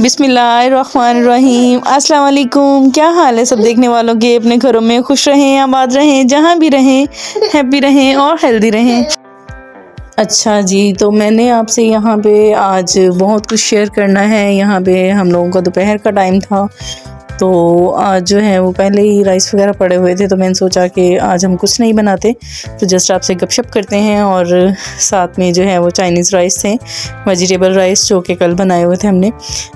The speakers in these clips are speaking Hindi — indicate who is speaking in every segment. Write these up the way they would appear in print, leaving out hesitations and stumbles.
Speaker 1: बिस्मिल्लाहिर्रहमानिर्रहीम। अस्सलाम वालेकुम। क्या हाल है सब देखने वालों के? अपने घरों में खुश रहें, आबाद रहें, जहाँ भी रहें, हैप्पी रहें और हेल्दी रहें। अच्छा जी, तो मैंने आपसे यहाँ पे आज बहुत कुछ शेयर करना है। यहाँ पे हम लोगों का दोपहर का टाइम था, तो आज जो है वो पहले ही राइस वगैरह पड़े हुए थे, तो मैंने सोचा कि आज हम कुछ नहीं बनाते, तो जस्ट आपसे गपशप करते हैं। और साथ में जो है वो चाइनीज़ राइस थे, वेजिटेबल राइस, जो कि कल बनाए हुए थे हमने।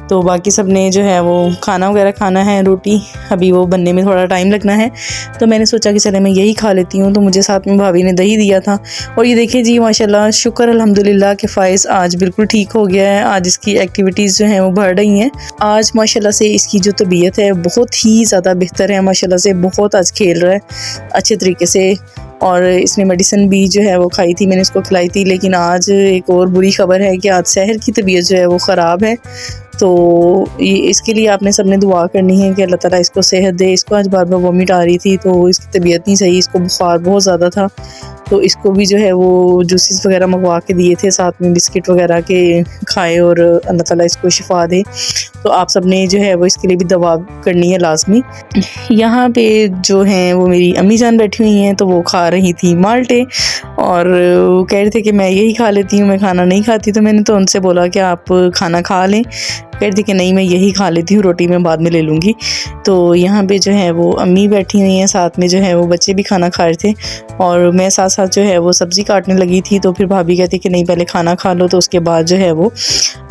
Speaker 1: तो बाकी सब ने जो है वो खाना वगैरह खाना है, रोटी अभी वो बनने में थोड़ा टाइम लगना है, तो मैंने सोचा कि चले मैं यही खा लेती हूँ। तो मुझे साथ में भाभी ने दही दिया था, और ये देखिए जी माशाल्लाह, शुक्र अल्हम्दुलिल्लाह कि फ़ाइज़ आज बिल्कुल ठीक हो गया है। आज इसकी एक्टिविटीज़ जो हैं वो बढ़ रही हैं। आज माशाल्लाह से इसकी जो तबीयत है बहुत ही ज़्यादा बेहतर है, माशाल्लाह से बहुत आज खेल रहा है अच्छे तरीके से। और इसने मेडिसिन भी जो है वो खाई थी, मैंने इसको खिलाई थी। लेकिन आज एक और बुरी खबर है कि आज सहर की तबीयत जो है वो ख़राब है, तो ये इसके लिए आपने सबने दुआ करनी है कि अल्लाह ताला इसको सेहत दे। इसको आज बार बार वॉमिट आ रही थी, तो इसकी तबीयत नहीं सही, इसको बुखार बहुत ज़्यादा था, तो इसको भी जो है वो जूसेस वगैरह मंगवा के दिए थे, साथ में बिस्किट वगैरह के खाए, और अल्लाह ताला इसको शिफा दे। तो आप सब ने जो है वो इसके लिए भी दवा करनी है लाजमी। यहाँ पे जो हैं वो मेरी अम्मी जान बैठी हुई हैं, तो वो खा रही थी माल्टे, और वो कह रहे थे कि मैं यही खा लेती हूँ, मैं खाना नहीं खाती। तो मैंने तो उनसे बोला कि आप खाना खा लें, कह रही थी कि नहीं मैं यही खा लेती हूँ, रोटी मैं बाद में ले लूँगी। तो यहाँ पे जो है वो अम्मी बैठी हुई हैं, साथ में जो है वो बच्चे भी खाना खा रहे थे, और मैं साथ साथ जो है वो सब्ज़ी काटने लगी थी। तो फिर भाभी कहती कि नहीं पहले खाना खा लो, तो उसके बाद जो है वो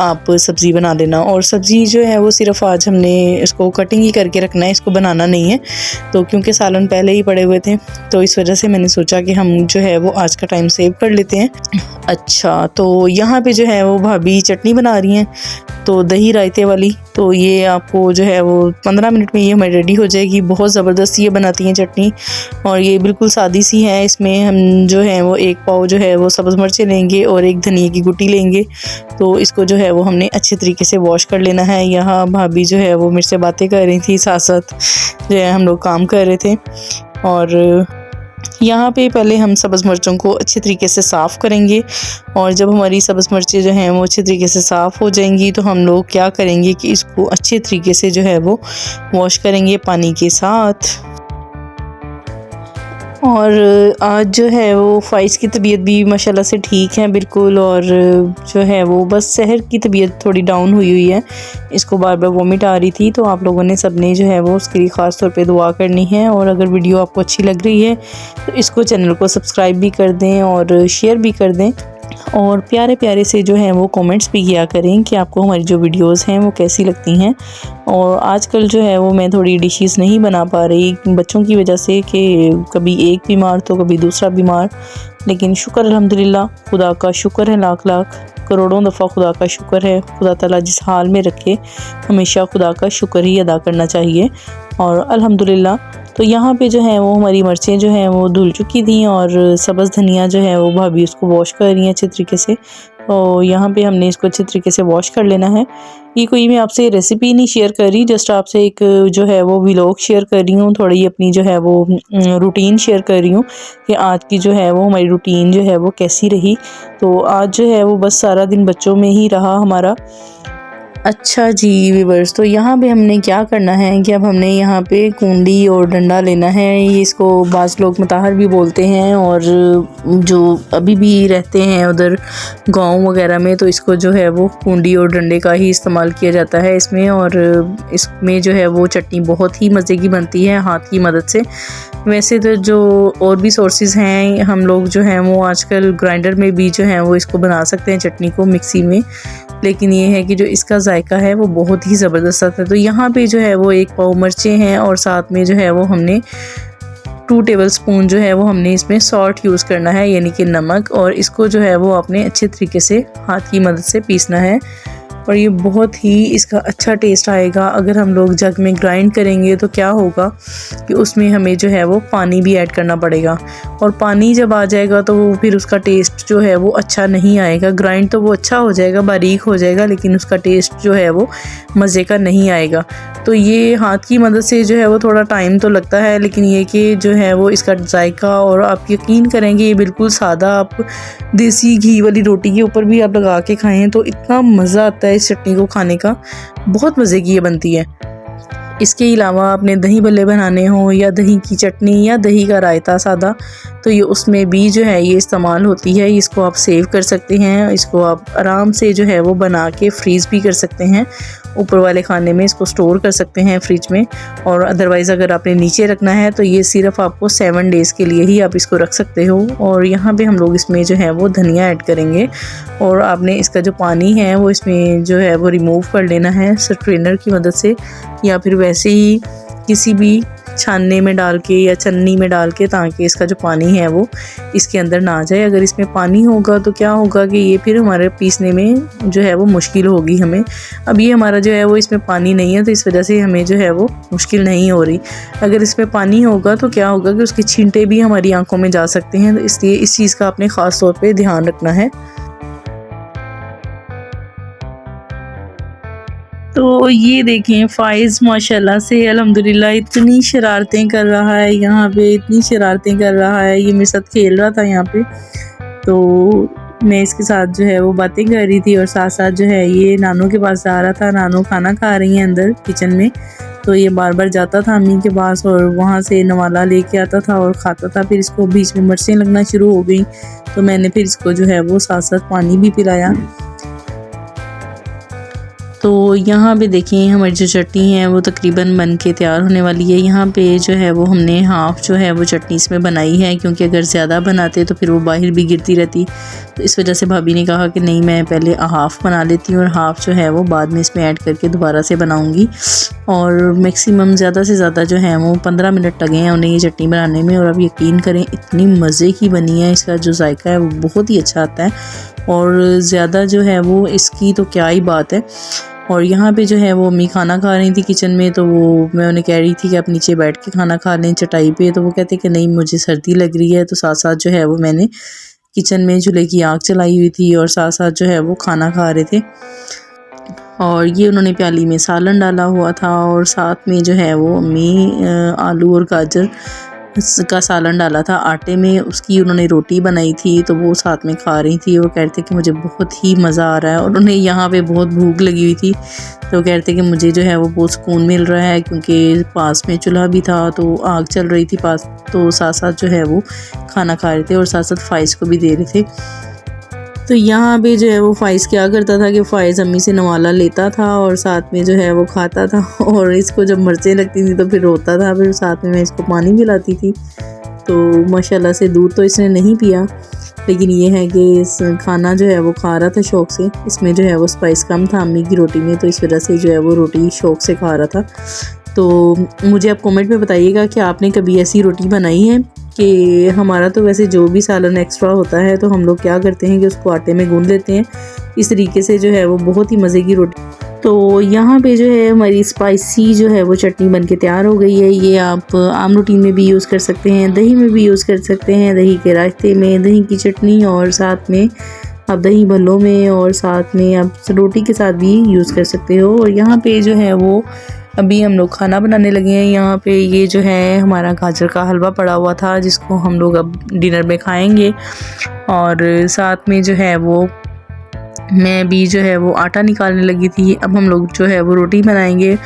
Speaker 1: आप सब्ज़ी बना लेना। और सब्ज़ी जो है वो सिर्फ आज हमने इसको कटिंग ही करके रखना है, इसको बनाना नहीं है। तो क्योंकि सालन पहले ही पड़े हुए थे, तो इस वजह से मैंने सोचा कि हम जो है वो आज का टाइम सेव कर लेते हैं। अच्छा, तो यहाँ पे जो है वो भाभी चटनी बना रही हैं, तो दही रायते वाली। तो ये आपको जो है वो 15 मिनट में ये हमारी रेडी हो जाएगी। बहुत ज़बरदस्त ये बनाती हैं चटनी, और ये बिल्कुल सादी सी है। इसमें हम जो है वो 1 पाव जो है वो सब्ज़ मिर्चें लेंगे और 1 धनिया की गुटी लेंगे। तो इसको जो है वो हमने अच्छे तरीके से वॉश कर लेना है। यहाँ भाभी जो है वो मेरे से बातें कर रही थी, साथ साथ जो है हम लोग काम कर रहे थे। और यहाँ पे पहले हम सब्ज़ मिर्चों को अच्छे तरीके से साफ़ करेंगे, और जब हमारी सब्ज़ मिर्चें जो हैं वो अच्छे तरीके से साफ़ हो जाएंगी, तो हम लोग क्या करेंगे कि इसको अच्छे तरीके से जो है वो वॉश करेंगे पानी के साथ। और आज जो है वो फ़ाइज़ की तबीयत भी माशाल्लाह से ठीक है बिल्कुल, और जो है वो बस सहर की तबीयत थोड़ी डाउन हुई है, इसको बार बार वॉमिट आ रही थी। तो आप लोगों ने सब ने जो है वो उसके लिए ख़ास तौर पे दुआ करनी है। और अगर वीडियो आपको अच्छी लग रही है तो इसको चैनल को सब्सक्राइब भी कर दें और शेयर भी कर दें, और प्यारे प्यारे से जो हैं वो कमेंट्स भी किया करें कि आपको हमारी जो वीडियोस हैं वो कैसी लगती हैं। और आजकल जो है वो मैं थोड़ी डिशेस नहीं बना पा रही बच्चों की वजह से, कि कभी एक बीमार तो कभी दूसरा बीमार, लेकिन शुक्र अल्हम्दुलिल्लाह, खुदा का शुक्र है, लाख लाख करोड़ों दफ़ा खुदा का शुक्र है। खुदा ताला जिस हाल में रखे, हमेशा खुदा का शुक्र ही अदा करना चाहिए, और अल्हम्दुलिल्लाह। तो यहाँ पे जो है वो हमारी मिर्चें जो हैं वो धुल चुकी थी, और सब्ज़ धनिया जो है वो भाभी उसको वॉश कर रही हैं अच्छे तरीके से। तो यहाँ पे हमने इसको अच्छे तरीके से वॉश कर लेना है। ये कोई मैं आपसे रेसिपी नहीं शेयर कर रही, जस्ट आपसे एक जो है वो व्लॉग शेयर कर रही हूँ, थोड़ी अपनी जो है वो रूटीन शेयर कर रही हूँ कि आज की जो है वो हमारी रूटीन जो है वो कैसी रही। तो आज जो है वो बस सारा दिन बच्चों में ही रहा हमारा। अच्छा जी व्यूअर्स, तो यहाँ पे हमने क्या करना है कि अब हमने यहाँ पे कुंडी और डंडा लेना है। ये इसको बाज़ लोग मताहर भी बोलते हैं, और जो अभी भी रहते हैं उधर गांव वगैरह में, तो इसको जो है वो कुंडी और डंडे का ही इस्तेमाल किया जाता है इसमें। और इसमें जो है वो चटनी बहुत ही मज़े की बनती है हाथ की मदद से। वैसे तो जो और भी सोर्सेज हैं, हम लोग जो हैं वो आजकल ग्राइंडर में भी जो है वो इसको बना सकते हैं चटनी को, मिक्सी में, लेकिन ये है कि जो इसका जायका है वो बहुत ही ज़बरदस्त आता है। तो यहाँ पे जो है वो 1 पाव मिर्चें हैं, और साथ में जो है वो हमने 2 टेबल स्पून जो है वो हमने इसमें सॉल्ट यूज़ करना है, यानी कि नमक। और इसको जो है वो आपने अच्छे तरीके से हाथ की मदद से पीसना है, और ये बहुत ही इसका अच्छा टेस्ट आएगा। अगर हम लोग जग में ग्राइंड करेंगे तो क्या होगा कि उसमें हमें जो है वो पानी भी ऐड करना पड़ेगा, और पानी जब आ जाएगा तो फिर उसका टेस्ट जो है वो अच्छा नहीं आएगा। ग्राइंड तो वो अच्छा हो जाएगा, बारीक हो जाएगा, लेकिन उसका टेस्ट जो है वो मज़े का नहीं आएगा। तो ये हाथ की मदद से जो है वो थोड़ा टाइम तो लगता है, लेकिन ये कि जो है वो इसका जायका, और आप यकीन करेंगे ये बिल्कुल सादा, आप देसी घी वाली रोटी के ऊपर भी आप लगा के खाएँ तो इतना मज़ा आता है इस चटनी को खाने का, बहुत मज़े की ये बनती है। इसके अलावा आपने दही भल्ले बनाने हो या दही की चटनी या दही का रायता सादा, तो ये उसमें भी जो है ये इस्तेमाल होती है। इसको आप सेव कर सकते हैं, इसको आप आराम से जो है वो बना के फ्रीज़ भी कर सकते हैं। ऊपर वाले खाने में इसको स्टोर कर सकते हैं फ्रिज में, और अदरवाइज़ अगर आपने नीचे रखना है तो ये सिर्फ आपको 7 डेज़ के लिए ही आप इसको रख सकते हो। और यहाँ पे हम लोग इसमें जो है वो धनिया ऐड करेंगे, और आपने इसका जो पानी है वो इसमें जो है वो रिमूव कर लेना है स्ट्रेनर की मदद से, या फिर वैसे ही किसी भी छानने में डाल के या छन्नी में डाल के, ताकि इसका जो पानी है वो इसके अंदर ना आ जाए। अगर इसमें पानी होगा तो क्या होगा कि ये फिर हमारे पीसने में जो है वो मुश्किल होगी हमें। अब ये हमारा जो है वो इसमें पानी नहीं है, तो इस वजह से हमें जो है वो मुश्किल नहीं हो रही। अगर इसमें पानी होगा तो क्या होगा कि उसके छींटे भी हमारी आंखों में जा सकते हैं, तो इसलिए इस चीज़ का आपने ख़ास तौर पर ध्यान रखना है। तो ये देखें फ़ाइज़ माशाल्लाह से अल्हम्दुलिल्लाह इतनी शरारतें कर रहा है, यहाँ पे इतनी शरारतें कर रहा है। ये मेरे साथ खेल रहा था यहाँ पे, तो मैं इसके साथ जो है वो बातें कर रही थी, और साथ साथ जो है ये नानू के पास जा रहा था। नानू खाना खा रही हैं अंदर किचन में, तो ये बार बार जाता था अम्मी के पास और वहाँ से नवाला लेके आता था और खाता था। फिर इसको बीच में मिर्चें लगना शुरू हो गई, तो मैंने फिर इसको जो है वो साथ साथ पानी भी पिलाया। तो यहाँ पे देखें हमारी जो चटनी है वो तकरीबन बन के तैयार होने वाली है। यहाँ पे जो है वो हमने हाफ़ जो है वो चटनी इसमें बनाई है, क्योंकि अगर ज़्यादा बनाते तो फिर वो बाहर भी गिरती रहती। तो इस वजह से भाभी ने कहा कि नहीं, मैं पहले हाफ़ बना लेती हूँ और हाफ़ जो है वो बाद में इसमें ऐड करके दोबारा से बनाऊँगी। और मैक्सिमम ज़्यादा से ज़्यादा जो है वो 15 मिनट लगे हैं उन्हें ये चटनी बनाने में। और अब यकीन करें इतनी मज़े की बनी है, इसका जो जायका है वो बहुत ही अच्छा आता है, और ज़्यादा जो है वो इसकी तो क्या ही बात है। और यहाँ पे जो है वो अम्मी खाना खा रही थी किचन में, तो वो मैं उन्हें कह रही थी कि आप नीचे बैठ के खाना खा लें चटाई पे, तो वो कहते कि नहीं मुझे सर्दी लग रही है। तो साथ साथ जो है वो मैंने किचन में चूल्हे की आग चलाई हुई थी और साथ साथ जो है वो खाना खा रहे थे। और ये उन्होंने प्याली में सालन डाला हुआ था, और साथ में जो है वो अम्मी आलू और गाजर का सालन डाला था आटे में, उसकी उन्होंने रोटी बनाई थी, तो वो साथ में खा रही थी। वो कहते कि मुझे बहुत ही मज़ा आ रहा है, और उन्हें यहाँ पे बहुत भूख लगी हुई थी, तो कहते कि मुझे जो है वो बहुत सुकून मिल रहा है, क्योंकि पास में चूल्हा भी था तो आग चल रही थी पास, तो साथ साथ जो है वो खाना खा रहे थे और साथ साथ फ़ाइज़ को भी दे रहे थे। तो यहाँ पे जो है वो फ़ाइज़ क्या करता था कि फ़ाइज़ अम्मी से नवाला लेता था और साथ में जो है वो खाता था, और इसको जब मिर्चें लगती थी तो फिर रोता था, फिर साथ में मैं इसको पानी पिलाती थी। तो माशाल्लाह से दूध तो इसने नहीं पिया, लेकिन ये है कि इस खाना जो है वो खा रहा था शौक़ से। इसमें जो है वो स्पाइस कम था अम्मी की रोटी में, तो इस वजह से जो है वो रोटी शौक़ से खा रहा था। तो मुझे आप कमेंट में बताइएगा कि आपने कभी ऐसी रोटी बनाई है कि हमारा तो वैसे जो भी सालन एक्स्ट्रा होता है तो हम लोग क्या करते हैं कि उसको आटे में गूंद लेते हैं। इस तरीके से जो है वो बहुत ही मज़े की रोटी। तो यहाँ पे जो है हमारी स्पाइसी जो है वो चटनी बन के तैयार हो गई है। ये आप आम रोटी में भी यूज़ कर सकते हैं, दही में भी यूज़ कर सकते हैं, दही के रायते में, दही की चटनी, और साथ में आप दही भल्लों में, और साथ में आप रोटी के साथ भी यूज़ कर सकते हो। और यहाँ पे जो है वो अभी हम लोग खाना बनाने लगे हैं। यहाँ पे ये जो है हमारा गाजर का हलवा पड़ा हुआ था, जिसको हम लोग अब डिनर में खाएंगे। और साथ में जो है वो मैं भी जो है वो आटा निकालने लगी थी। अब हम लोग जो है वो रोटी बनाएंगे,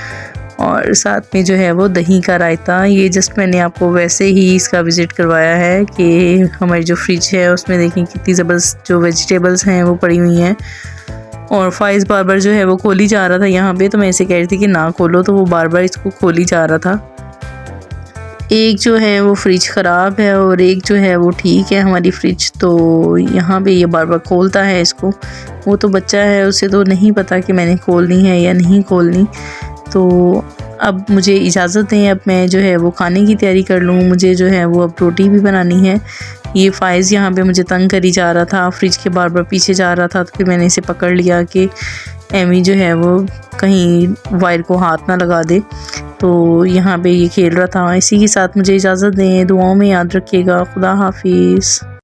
Speaker 1: और साथ में जो है वो दही का रायता। ये जस्ट मैंने आपको वैसे ही इसका विज़िट करवाया है कि हमारी जो फ्रिज है उसमें देखें कितनी ज़बरदस्त जो वेजिटेबल्स हैं वो पड़ी हुई हैं। और फ़ाइज़ बार बार जो है वो खोली जा रहा था यहाँ पे, तो मैं ऐसे कह रही थी कि ना खोलो, तो वो बार बार इसको खोली जा रहा था। एक जो है वो फ्रिज ख़राब है और एक जो है वो ठीक है हमारी फ्रिज, तो यहाँ पे ये बार बार खोलता है इसको। वो तो बच्चा है, उसे तो नहीं पता कि मैंने खोलनी है या नहीं खोलनी। तो अब मुझे इजाज़त दें, अब मैं जो है वो खाने की तैयारी कर लूँ। मुझे जो है वो अब रोटी भी बनानी है। ये फ़ाइज़ यहाँ पे मुझे तंग करी जा रहा था, फ्रिज के बार बार पीछे जा रहा था, तो फिर मैंने इसे पकड़ लिया कि एमी जो है वो कहीं वायर को हाथ ना लगा दे। तो यहाँ पे ये खेल रहा था। इसी के साथ मुझे इजाज़त दें, दुआओं में याद रखिएगा। खुदा हाफिज़।